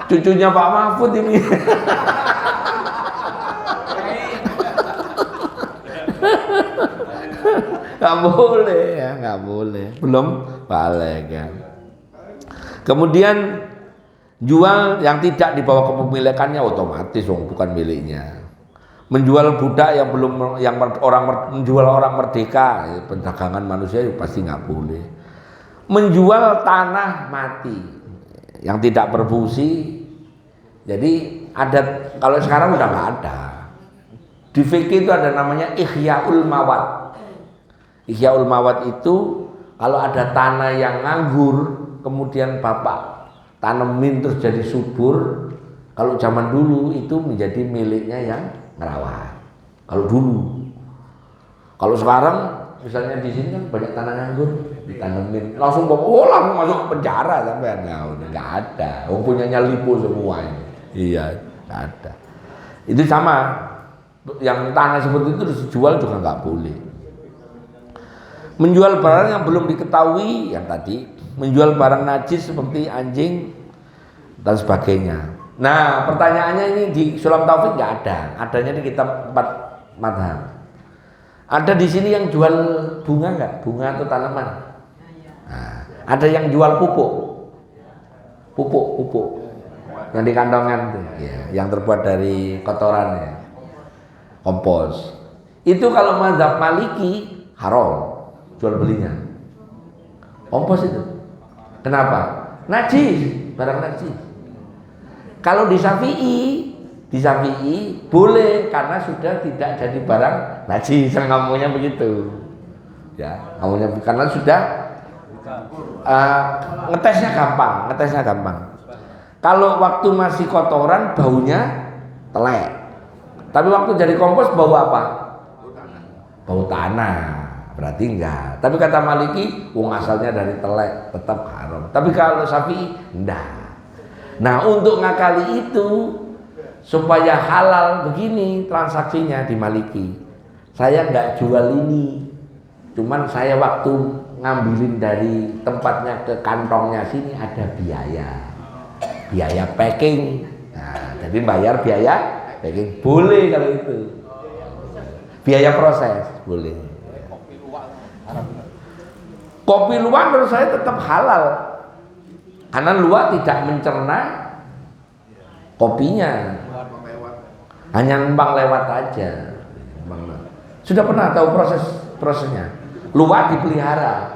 Cucunya Pak Mahfud ini. Nggak boleh ya, nggak boleh. Belum balik ya. Kemudian jual yang tidak dibawa kepemilikannya otomatis bukan miliknya. Menjual budak yang belum menjual orang merdeka, ya, perdagangan manusia ya pasti nggak boleh. Menjual tanah mati yang tidak berfungsi. Jadi ada, kalau sekarang udah nggak ada. Di fikih itu ada namanya Ihyaul Mawad. Ihyaul Mawad itu kalau ada tanah yang nganggur, kemudian bapak tanemin terus jadi subur. Kalau zaman dulu itu menjadi miliknya yang ngerawat. Kalau dulu, kalau sekarang misalnya di sini kan banyak tanah nganggur, ditanemin langsung langsung masuk penjara sampai nggak ada. Punyanya Lipo semua ini. Iya, nggak ada. Itu sama. Yang tanah seperti itu dijual juga nggak boleh. Menjual barang yang belum diketahui, yang tadi menjual barang najis seperti anjing dan sebagainya. Nah, pertanyaannya ini di Sulam Taufik nggak ada, adanya di kitab 4 madhab. Ada di sini yang jual bunga nggak? Bunga atau tanaman? Nah, ada yang jual pupuk yang di kantongan tuh, ya, yang terbuat dari kotoran ya, kompos. Itu kalau mazhab Maliki haram jual belinya. Kompos itu. Kenapa? Najis, barang najis. Kalau di Syafi'i boleh karena sudah tidak jadi barang najis. Ngomongnya begitu. Ya, ngomongnya karena sudah ngetesnya gampang. Kalau waktu masih kotoran baunya telek. Tapi waktu jadi kompos bau apa? Bau tanah. Berarti enggak. Tapi kata Maliki, asalnya dari telek tetap haram. Tapi kalau Syafi'i enggak. Nah, untuk ngakali itu supaya halal begini transaksinya di Maliki. Saya enggak jual ini. Cuman saya waktu ngambilin dari tempatnya ke kantongnya sini ada biaya packing. Nah, jadi bayar biaya packing boleh kalau itu. Biaya proses boleh. Kopi luwak menurut saya tetap halal karena luwak tidak mencerna kopinya, hanya numpang lewat aja. Sudah pernah tahu prosesnya? Luwak dipelihara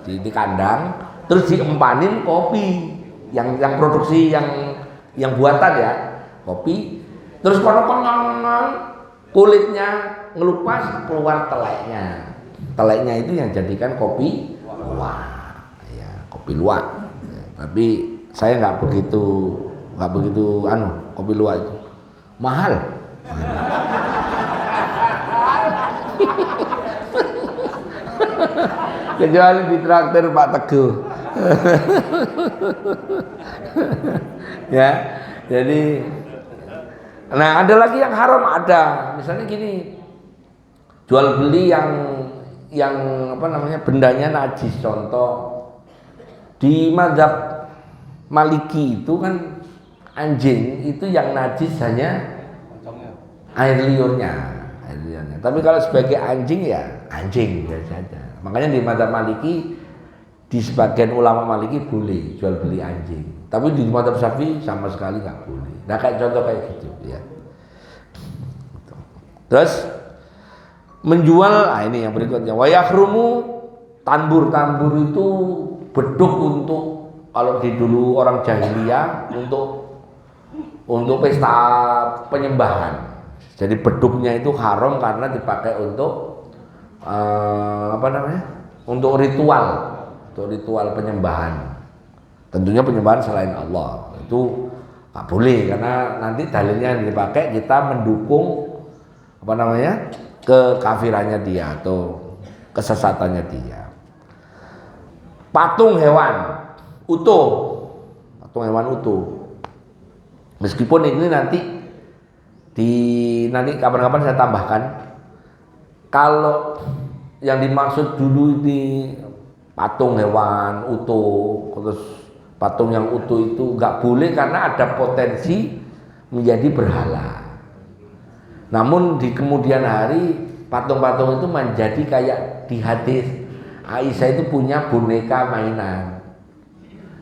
di kandang, terus diempanin kopi yang produksi yang buatan ya, kopi, terus kalau kulitnya ngelupas keluar teleknya. Teleknya itu yang jadikan kopi luwak, ya, kopi luwak. Ya, tapi saya nggak begitu kopi luwak itu mahal. Kecuali di traktir Pak Teguh. Ya, jadi, nah ada lagi yang haram ada, misalnya gini, jual beli yang bendanya najis. Contoh di mazhab Maliki itu kan anjing itu yang najis hanya air liurnya. Tapi kalau sebagai anjing ya anjing saja. Makanya di mazhab Maliki, di sebagian ulama Maliki boleh jual beli anjing. Tapi di mazhab Syafi'i sama sekali nggak boleh. Nah, kayak contoh kayak gitu ya. Terus menjual, ini yang berikutnya, wayahrumu, tambur itu beduk untuk, kalau di dulu orang jahiliyah untuk pesta penyembahan. Jadi beduknya itu haram karena dipakai untuk untuk ritual penyembahan. Tentunya penyembahan selain Allah itu nggak boleh karena nanti dalilnya yang dipakai kita mendukung kekafirannya dia atau kesesatannya dia. Patung hewan utuh. Meskipun ini nanti kapan-kapan saya tambahkan, kalau yang dimaksud dulu ini patung hewan utuh, terus patung yang utuh itu nggak boleh karena ada potensi menjadi berhala. Namun di kemudian hari patung-patung itu menjadi kayak di hadis Aisyah itu punya boneka mainan.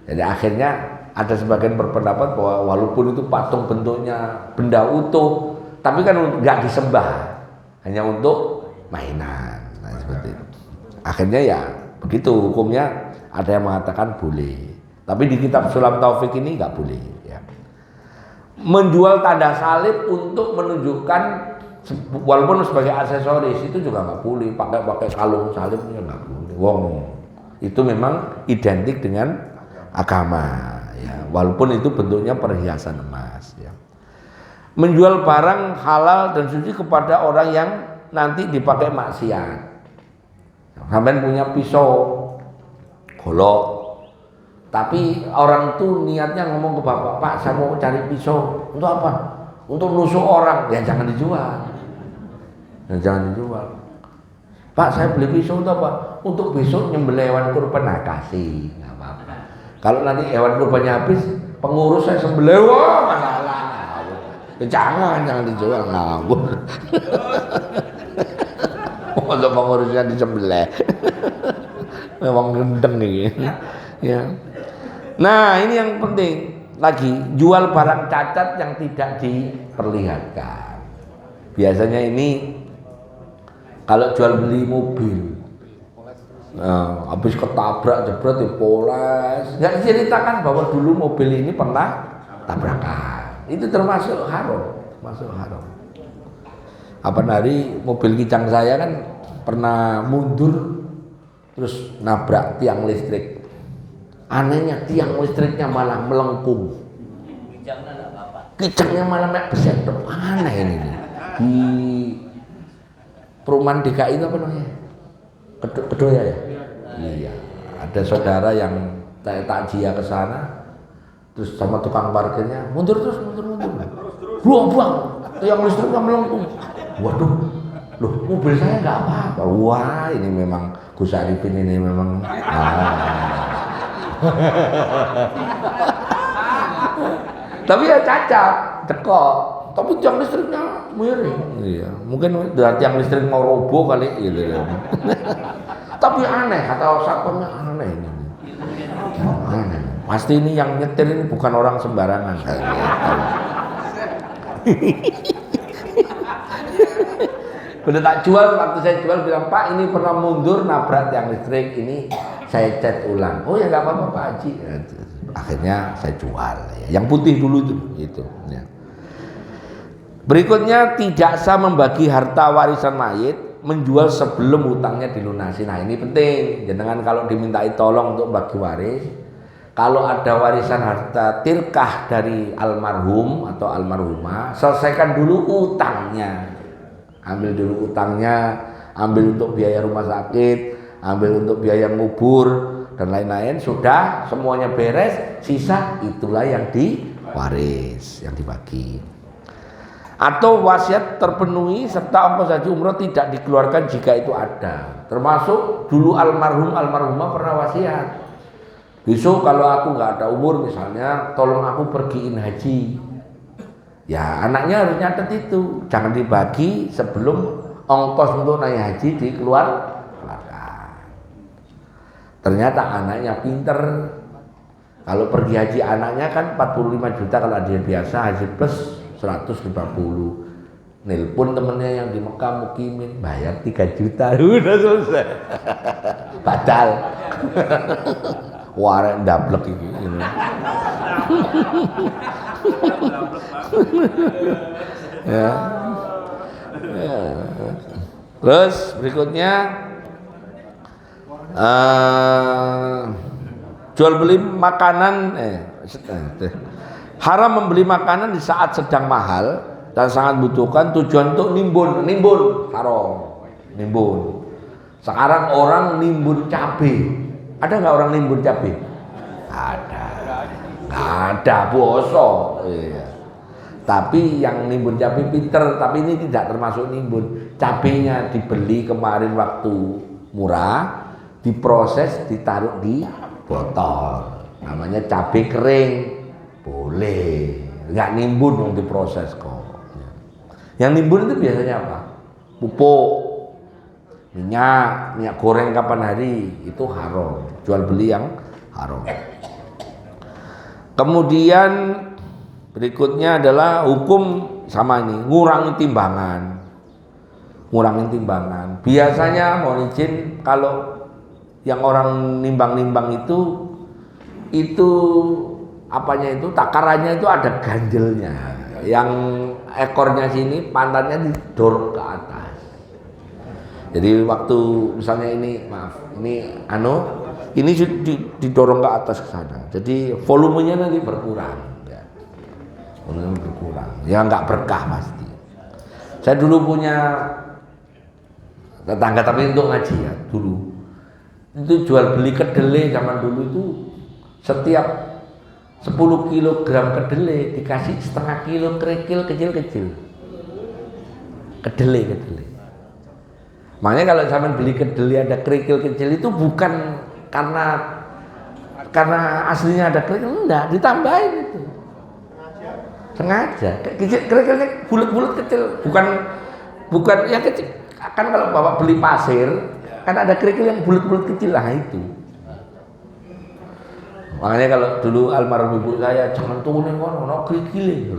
Jadi akhirnya ada sebagian berpendapat bahwa walaupun itu patung bentuknya benda utuh, tapi kan nggak disembah, hanya untuk mainan. Nah, seperti itu. Akhirnya ya begitu hukumnya, ada yang mengatakan boleh. Tapi di kitab Sulam Taufik ini nggak boleh. Ya. Menjual tanda salib untuk menunjukkan, walaupun sebagai aksesoris itu juga nggak boleh. Pakai kalung salib itu nggak boleh. Wong itu memang identik dengan agama. Ya. Walaupun itu bentuknya perhiasan emas. Ya. Menjual barang halal dan suci kepada orang yang nanti dipakai maksiat. Sampai punya pisau golok, tapi orang tuh niatnya ngomong ke bapak, Pak saya mau cari pisau untuk apa? Untuk nusuk orang. Ya jangan dijual. Ya, jangan dijual. Pak saya beli pisau untuk apa? Untuk besok nyembelih hewan kurban. Nah kasih, nggak apa-apa. Kalau nanti hewan kurbannya habis, pengurus saya sembelih, wah masalah. Ya, jangan dijual, ngawur. Untuk pengurusnya disembelih. Memang gendeng nih. Ya. Nah, ini yang penting. Lagi jual barang cacat yang tidak diperlihatkan. Biasanya ini kalau jual beli mobil, nah, habis ketabrak jebret dipoles, nggak diceritakan bahwa dulu mobil ini pernah tabrakan. Itu termasuk haram, Apa hari mobil kicang saya kan pernah mundur terus nabrak tiang listrik. Anehnya tiang listriknya malah melengkung. Kicangnya malah mek besentok. Aneh ini. Di perumahan DKI itu apa namanya? Kedoya ya? Iya. Ada saudara yang takziah ke sana, terus sama tukang parkirnya mundur. Buang. Tiang listriknya melengkung. Waduh, loh mobil saya nggak apa-apa. Wah ini memang Gus Arifin ini memang. Tapi ya cacat, cekok. Tapi tiang listriknya miring. Iya, mungkin tiang listrik mau roboh kali gitu. Tapi aneh, kata satpamnya aneh ini. Aneh. Pasti ini yang nyetir ini bukan orang sembarangan. Udah tak jual, waktu saya jual bilang Pak ini pernah mundur nabrak tiang listrik, ini saya cat ulang. Oh ya nggak apa-apa Pak Haji. Akhirnya saya jual. Yang putih dulu itu. Ya. Berikutnya tidak sah membagi harta warisan mayit, menjual sebelum hutangnya dilunasi. Nah ini penting. Jangan kalau dimintai tolong untuk bagi waris, kalau ada warisan harta tirkah dari almarhum atau almarhumah, selesaikan dulu utangnya. Ambil dulu utangnya, ambil untuk biaya rumah sakit, ambil untuk biaya ngubur dan lain-lain. Sudah semuanya beres, sisa itulah yang diwaris, yang dibagi. Atau wasiat terpenuhi serta ongkos haji umroh tidak dikeluarkan jika itu ada. Termasuk dulu almarhumah pernah wasiat. Besok kalau aku nggak ada umur misalnya, tolong aku pergiin haji. Ya anaknya harus nyatet itu, jangan dibagi sebelum ongkos untuk naik haji dikeluarkan. Ternyata anaknya pinter. Kalau pergi haji anaknya kan 45 juta kalau dia biasa, haji plus 150. Nelpon temennya yang di Mekah mukimin, bayar 3 juta, udah selesai. Batal. Warek ndablek iki. Ya. Terus berikutnya jual beli makanan haram membeli makanan di saat sedang mahal dan sangat butuhkan, tujuan untuk nimbun haram. Nimbun. Sekarang orang nimbun cabai. Ada nggak orang nimbun cabai? Ada boso. Iya. Tapi yang nimbun cabai pinter, tapi ini tidak termasuk nimbun. Cabainya dibeli kemarin waktu murah, diproses, ditaruh di botol. Namanya cabai kering, boleh. Nggak nimbun dong diproses kok. Yang nimbun itu biasanya apa? Pupuk, minyak goreng kapan hari, itu haram. Jual beli yang haram. Kemudian berikutnya adalah hukum sama ini, ngurangi timbangan. Biasanya mohon izin, kalau yang orang nimbang-nimbang itu apanya itu, takarannya itu ada ganjelnya. Yang ekornya sini, pantatnya didorong ke atas. Jadi waktu misalnya ini didorong ke atas ke sana. Jadi volumenya nanti berkurang. Ya nggak berkah pasti. Saya dulu punya tetangga, tapi untuk ngaji ya dulu. Itu jual beli kedelai zaman dulu itu setiap 10 kilogram kedelai dikasih setengah kilo kerikil kecil-kecil. Kedelai. Makanya kalau zaman beli kedelai ada kerikil kecil itu bukan karena aslinya ada kerikil, enggak, ditambahin itu. Sengaja. Kerikilnya bulat-bulat kecil, bukan yang kecil. Kan kalau bapak beli pasir, kan ada kerikil yang bulat-bulat kecil lah itu. Makanya kalau dulu almarhum ibu saya, jangan turunin ono kerikil.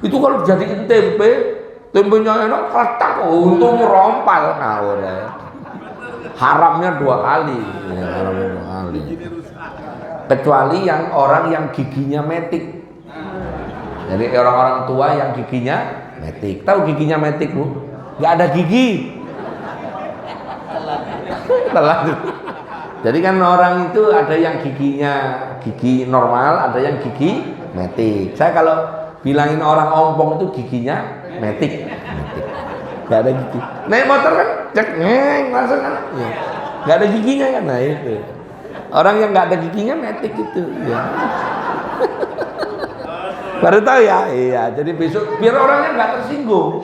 Itu kalau jadiin tempenya enak ketak, untung rompal ngawur ya. Haramnya 2 kali. Kecuali yang orang yang giginya metik. Jadi orang-orang tua yang giginya metik. Tahu giginya metik, Bu? Nggak ada gigi. Telat. Jadi kan orang itu ada yang gigi normal, ada yang gigi metik. Saya kalau bilangin orang ompong itu giginya metik. Nggak ada gigi. Naik motor kan, cek langsung kan. Ya. Nggak ada giginya kan, nah itu. Orang yang nggak ada giginya metik itu. Ya. Baru tahu ya, iya. Jadi besok biar orangnya nggak tersinggung.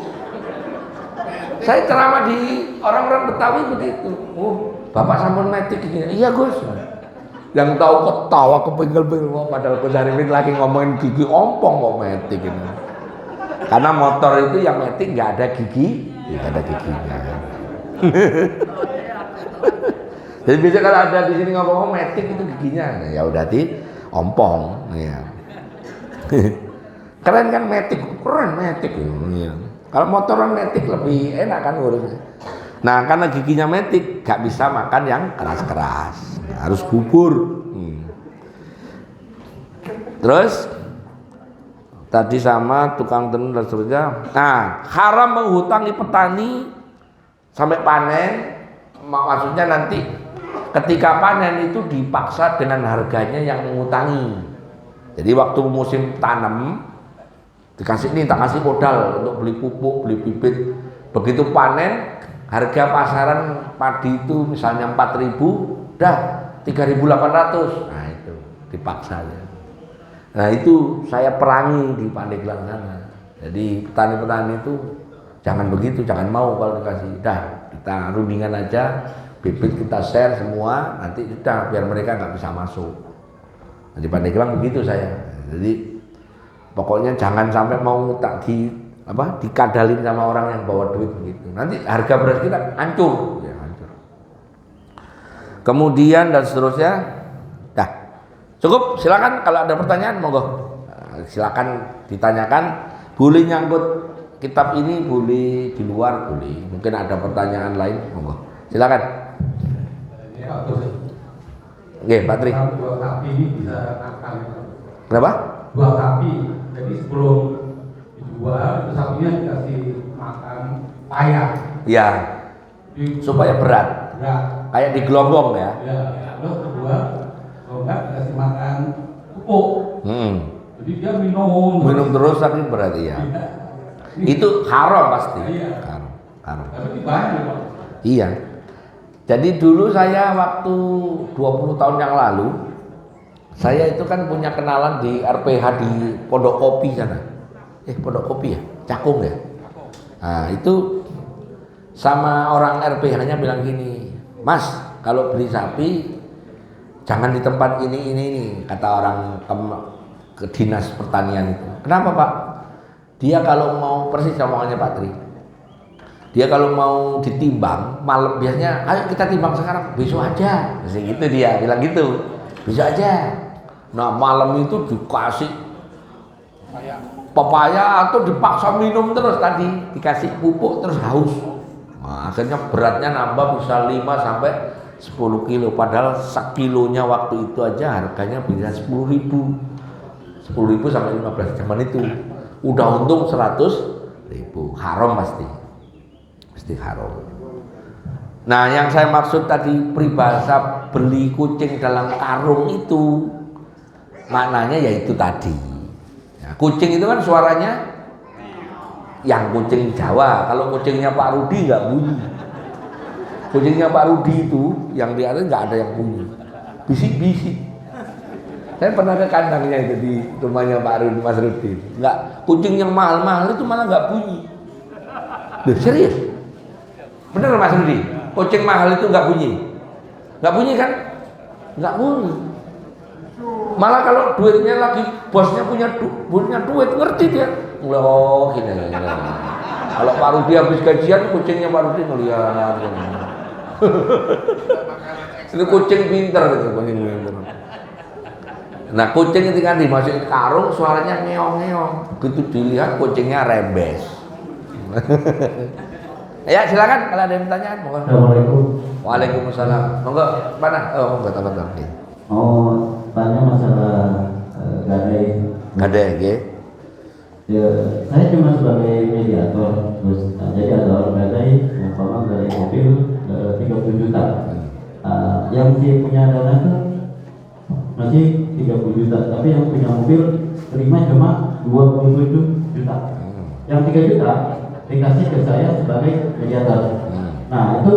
Saya ceramah di orang-orang Betawi begitu. Oh, Bapak sampun metik gini. Iya Gus. Yang tahu ketawa kepinggal-pinggal. Padahal Gus Arifin lagi ngomongin gigi ompong kok metik ini. Karena motor itu yang metik nggak ada gigi, nggak ada giginya. Jadi biasanya kalau ada di sini ngomong metik itu giginya, ya udah di ompong. Ya. Keren kan metik, keren metik. Ya. Kalau motoran metik lebih enak kan urusnya. Nah karena giginya metik gak bisa makan yang keras-keras, harus bubur. Terus tadi sama tukang tenun dan seterusnya. Nah haram menghutangi petani sampai panen. Maksudnya nanti ketika panen itu dipaksa dengan harganya yang mengutangi. Jadi waktu musim tanam dikasih nih, tak kasih modal untuk beli pupuk, beli bibit. Begitu panen, harga pasaran padi itu misalnya 4.000, dah 3.800. Nah itu dipaksa ya. Nah itu saya perangi di Pandeglang sana. Jadi petani-petani itu jangan begitu, jangan mau kalau dikasih. Dah kita rundingan aja, bibit kita share semua, nanti udah biar mereka nggak bisa masuk. Nah, di Pandeglang begitu saya. Jadi pokoknya jangan sampai mau ngutang dikadalin sama orang yang bawa duit begitu. Nanti harga beras kita hancur, ya hancur. Kemudian dan seterusnya. Dah. Cukup, silakan kalau ada pertanyaan monggo. Silakan ditanyakan. Boleh nyangkut kitab ini, boleh di luar, boleh. Mungkin ada pertanyaan lain, monggo. Silakan. Oke, Pak Tri. Kenapa? 2 sapi. Jadi sebelum dijual itu sapinya dikasih makan payah. Iya. Supaya berat. Kayak di gelombong ya. Ya. Terus kedua, kalau enggak dikasih makan pupuk. Jadi dia minum terus tapi berarti ya. Itu haram pasti. Iya. Haram. Tapi dibayar, Pak. Iya. Jadi dulu saya waktu 20 tahun yang lalu, saya itu kan punya kenalan di RPH di Pondok Kopi sana. Pondok Kopi ya? Cakung ya? Nah itu sama orang RPH-nya bilang gini, Mas, kalau beli sapi jangan di tempat ini, kata orang ke dinas pertanian itu. Kenapa Pak? Dia kalau mau persis omongannya Pak Tri. Dia kalau mau ditimbang malam biasanya, ayo kita timbang sekarang, besok aja. Masih gitu dia bilang gitu, besok aja. Nah malam itu dikasih pepaya atau dipaksa minum terus tadi, dikasih pupuk terus haus. Nah, akhirnya beratnya nambah bisa 5 sampai 10 kilo, padahal sekilonya waktu itu aja harganya bisa 10.000 sampai 15 zaman itu. Udah untung 100.000, haram pasti haram. Nah yang saya maksud tadi peribahasa beli kucing dalam karung itu maknanya yaitu tadi. Nah, kucing itu kan suaranya yang kucing Jawa. Kalau kucingnya Pak Rudi nggak bunyi. Kucingnya Pak Rudi itu yang di atas nggak ada yang bunyi, bisik-bisik. Saya pernah ke kandangnya itu di rumahnya Pak Rudi, Mas Rudi. Nggak, kucing yang mahal-mahal itu malah nggak bunyi. Loh, serius? Bener Mas Rudi? Kucing mahal itu nggak bunyi? Nggak bunyi kan? Nggak bunyi. Malah kalau duitnya lagi bosnya punya duit, ngerti dia. Oh gini. Kalau Pak Rudi habis gajian, kucingnya Pak Rudi ngeliat. Ini kucing pinter gitu, kucing pinter. Nah kucing ketika dimasukin karung suaranya ngeong-ngeong. Begitu dilihat kucingnya rembes. Ya silakan kalau ada yang pertanyaan. Assalamualaikum. Waalaikumsalam. Monggo mana? Oh monggo teman-teman. Mau tanya masalah gadai. Gadai, ya. Ya, saya cuma sebagai mediator. Terus jadi ada orang gadai, umpama gadai mobil 30 juta. Yang si punya dana itu masih 30 juta, tapi yang punya mobil terima cuma 27 juta. Yang 3 juta dikasih ke saya sebagai mediator. Nah itu